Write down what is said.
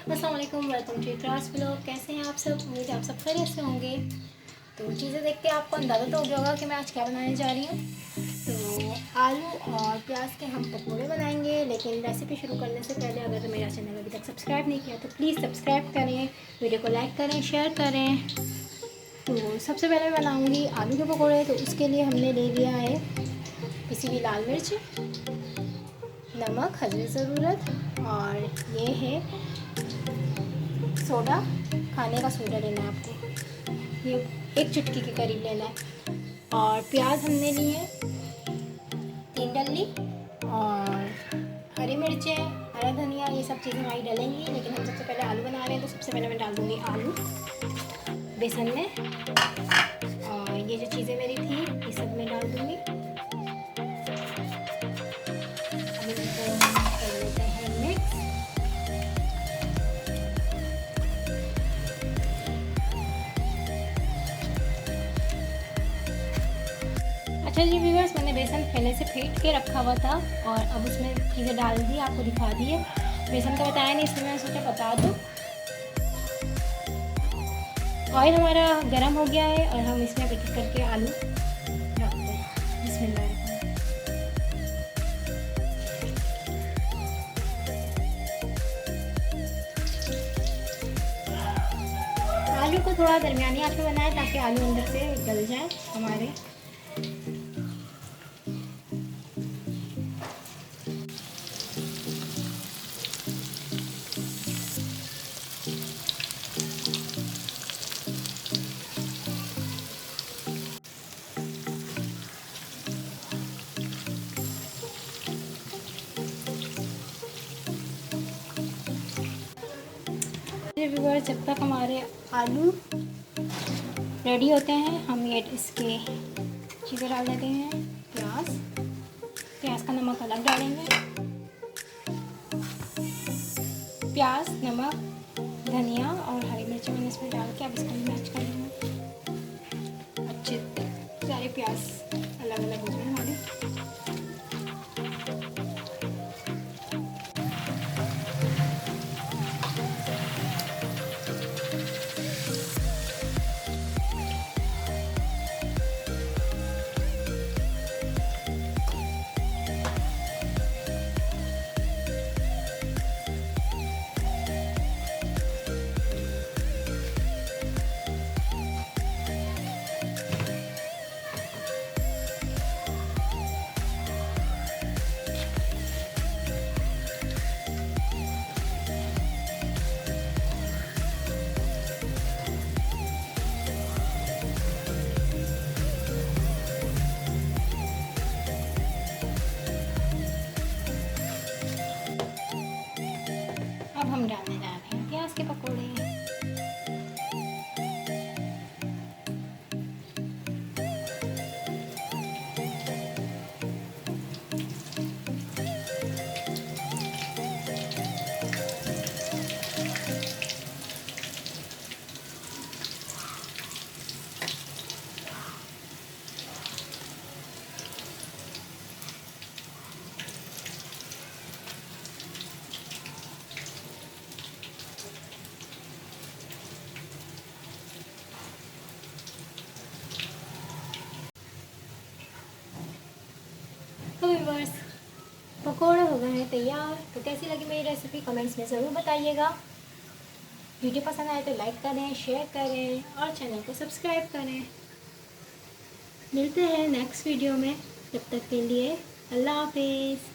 अस्सलाम वालेकुम, welcome to class vlog. कैसे हैं आप सब? उम्मीद है आप सब खैरियत से होंगे। तो चीज़ें देख के आपको अंदाज़ा तो हो गया होगा कि मैं आज क्या बनाने जा रही हूँ। तो आलू और प्याज के हम पकौड़े बनाएंगे। लेकिन रेसिपी शुरू करने से पहले अगर मेरा चैनल अभी तक सब्सक्राइब नहीं किया तो प्लीज़ सब्सक्राइब करें, वीडियो को लाइक करें, शेयर करें। तो सबसे पहले मैं बनाऊँगी आलू के पकौड़े। तो उसके लिए हमने ले लिया है पिसी हुई लाल मिर्च, नमक हल्दी ज़रूरत, और ये है सोडा, खाने का सोडा लेना है आपको, ये 1 चुटकी के करीब लेना है। और प्याज हमने ली है 3 डली, और हरी मिर्चें, हरा धनिया, ये सब चीज़ें हमारी डलेंगी। लेकिन हम सबसे पहले आलू बना रहे हैं तो सबसे पहले मैं डाल दूँगी आलू बेसन में। और ये जो चीज़ें मेरी थी ये सब मैं डाल दूँगी। अब इनको कर लेते हैं मिक्स। अच्छा जी व्यूअर्स, मैंने बेसन पहले से फेंट के रखा हुआ था और अब उसमें चीज़ें डाल दी, आपको दिखा दी है। बेसन का बताया नहीं इसलिए मैंने सोचा बता दूँ। ऑयल हमारा गर्म हो गया है और हम इसमें एक एक करके आलू रखते हैं। बिस्मिल्लाह। आलू को थोड़ा दरमियानी आंच में बनाएं ताकि आलू अंदर से गल जाए हमारे। व्यूअर्स, जब तक हमारे आलू रेडी होते हैं हम ये इसके चीज़ें डाल देते हैं। प्याज का नमक अलग डालेंगे। प्याज, नमक, धनिया और हरी मिर्ची मैंने इसमें डाल के अब इसको मैच कर लेंगे अच्छे। सारे प्याज अलग अलग हो जाए हमारे। अब हम डालने जा रहे हैं प्याज के पकौड़े। तो व्यूअर्स, पकौड़े हो गए हैं तैयार। तो कैसी लगी मेरी रेसिपी कमेंट्स में ज़रूर बताइएगा। वीडियो पसंद आए तो लाइक करें, शेयर करें और चैनल को सब्सक्राइब करें। मिलते हैं नेक्स्ट वीडियो में, तब तक के लिए अल्लाह हाफिज़।